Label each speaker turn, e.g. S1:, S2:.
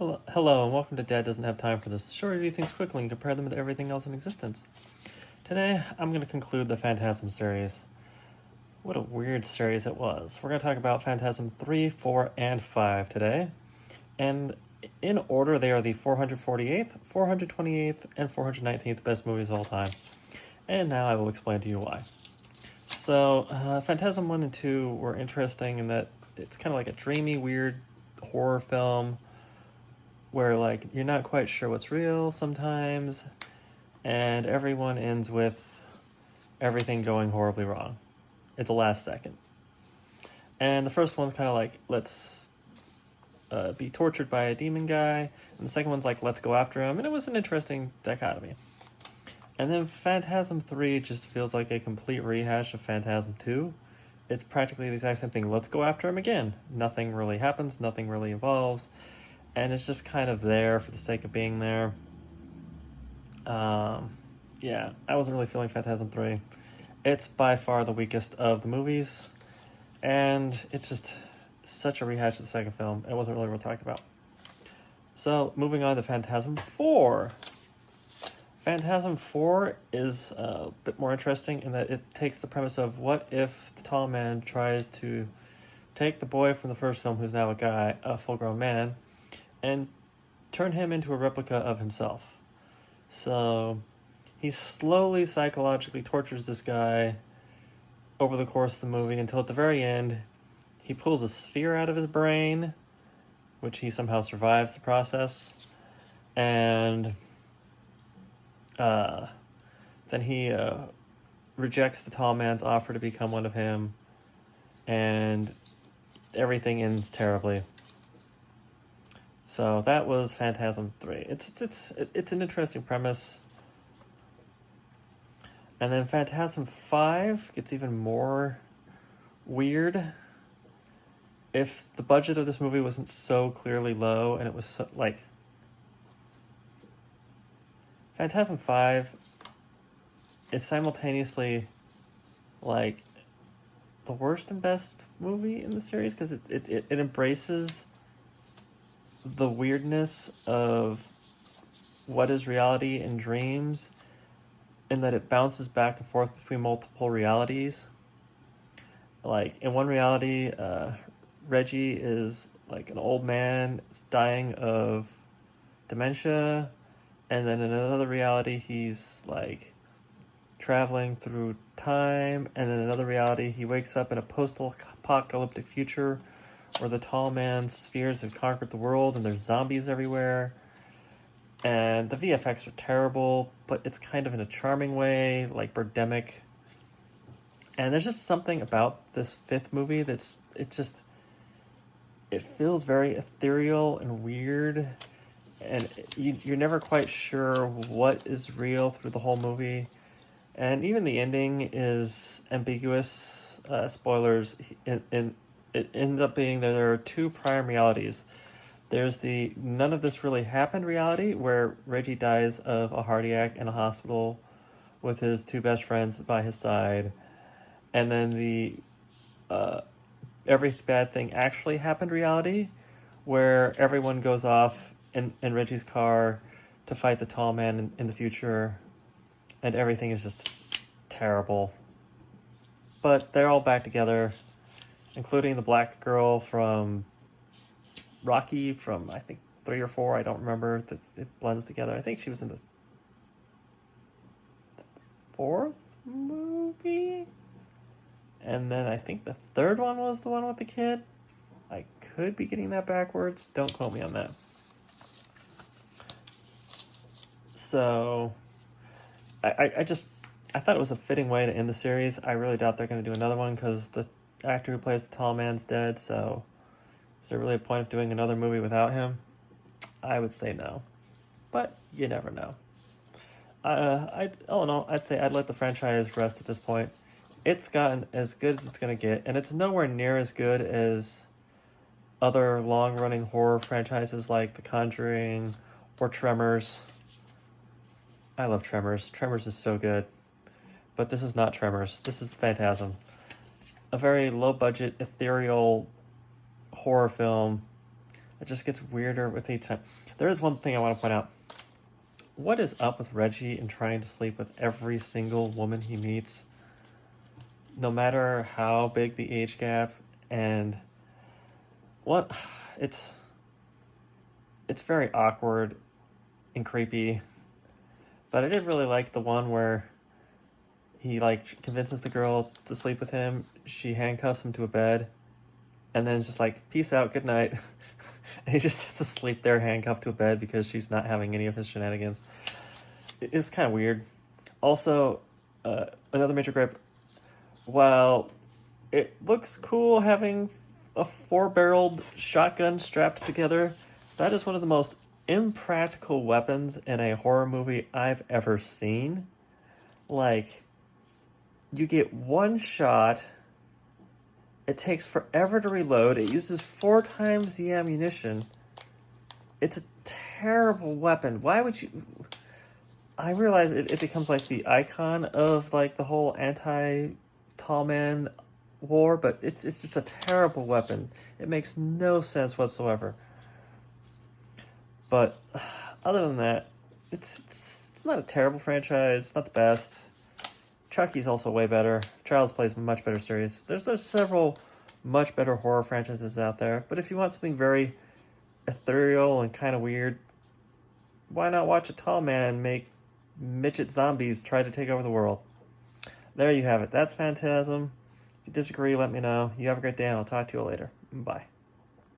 S1: Hello, and welcome to Dad Doesn't Have Time for This. Sure, review things quickly and compare them to everything else in existence. Today, I'm going to conclude the Phantasm series. What a weird series it was. We're going to talk about Phantasm 3, 4, and 5 today. And in order, they are the 448th, 428th, and 419th best movies of all time. And now I will explain to you why. So, Phantasm 1 and 2 were interesting in that it's kind of like a dreamy, weird horror film where like you're not quite sure what's real sometimes, and everyone ends with everything going horribly wrong at the last second. And the first one's kind of like, let's be tortured by a demon guy, and the second one's like, let's go after him, and it was an interesting dichotomy. And then Phantasm 3 just feels like a complete rehash of Phantasm 2. It's practically the exact same thing. Let's go after him again. Nothing really happens, nothing really evolves, and it's just kind of there for the sake of being there. Yeah, I wasn't really feeling Phantasm 3. It's by far the weakest of the movies, and it's just such a rehash of the second film. It wasn't really worth talking about. So, moving on to Phantasm 4. Phantasm 4 is a bit more interesting in that it takes the premise of what if the tall man tries to take the boy from the first film, who's now a guy, a full-grown man, and turn him into a replica of himself. So he slowly psychologically tortures this guy over the course of the movie until at the very end he pulls a sphere out of his brain, which he somehow survives the process, and then he rejects the tall man's offer to become one of him, and everything ends terribly. So that was Phantasm 3. It's an interesting premise. And then Phantasm 5 gets even more weird. If the budget of this movie wasn't so clearly low, and it was so, like... Phantasm 5 is simultaneously like the worst and best movie in the series, because it embraces the weirdness of what is reality and dreams, in that it bounces back and forth between multiple realities. Like, in one reality, Reggie is like an old man dying of dementia, and then in another reality, he's like traveling through time, and in another reality, he wakes up in a post-apocalyptic future where the tall man's spheres have conquered the world and there's zombies everywhere. And the VFX are terrible, but it's kind of in a charming way, like Birdemic. And there's just something about this fifth movie it feels very ethereal and weird, and you're never quite sure what is real through the whole movie. And even the ending is ambiguous. Spoilers, it ends up being that there are two prime realities. There's the none of this really happened reality, where Reggie dies of a heart attack in a hospital with his two best friends by his side. And then the every bad thing actually happened reality, where everyone goes off in Reggie's car to fight the tall man in the future, and everything is just terrible. But they're all back together, including the black girl from Rocky, from I think 3 or 4, I don't remember. It blends together. I think she was in the 4th movie, and then I think the 3rd one was the one with the kid. I could be getting that backwards. Don't quote me on that. So I thought it was a fitting way to end the series. I really doubt they're going to do another one, because the actor who plays the tall man's dead, so is there really a point of doing another movie without him? I would say no, but you never know. All in all, I'd say I'd let the franchise rest at this point. It's gotten as good as it's going to get, and it's nowhere near as good as other long-running horror franchises like The Conjuring or Tremors. I love Tremors. Tremors is so good. But this is not Tremors. This is Phantasm. A very low-budget, ethereal horror film It just gets weirder with each time. There is one thing I want to point out. What is up with Reggie in trying to sleep with every single woman he meets? No matter how big the age gap, and what it's very awkward and creepy. But I did really like the one where he like convinces the girl to sleep with him. She handcuffs him to a bed, and then it's just like, peace out, good night. And he just has to sleep there handcuffed to a bed because she's not having any of his shenanigans. It's kind of weird. Also, another major gripe, while it looks cool having a 4-barreled shotgun strapped together, that is one of the most impractical weapons in a horror movie I've ever seen. Like, you get one shot, it takes forever to reload, it uses 4 times the ammunition. It's a terrible weapon. Why would you... I realize it becomes like the icon of like the whole anti-tall man war, but it's just a terrible weapon. It makes no sense whatsoever. But other than that, it's not a terrible franchise. It's not the best. Chucky's also way better. Child's Play is a much better series. There's several much better horror franchises out there. But if you want something very ethereal and kind of weird, why not watch a tall man make midget zombies try to take over the world? There you have it. That's Phantasm. If you disagree, let me know. You have a great day, and I'll talk to you later. Bye.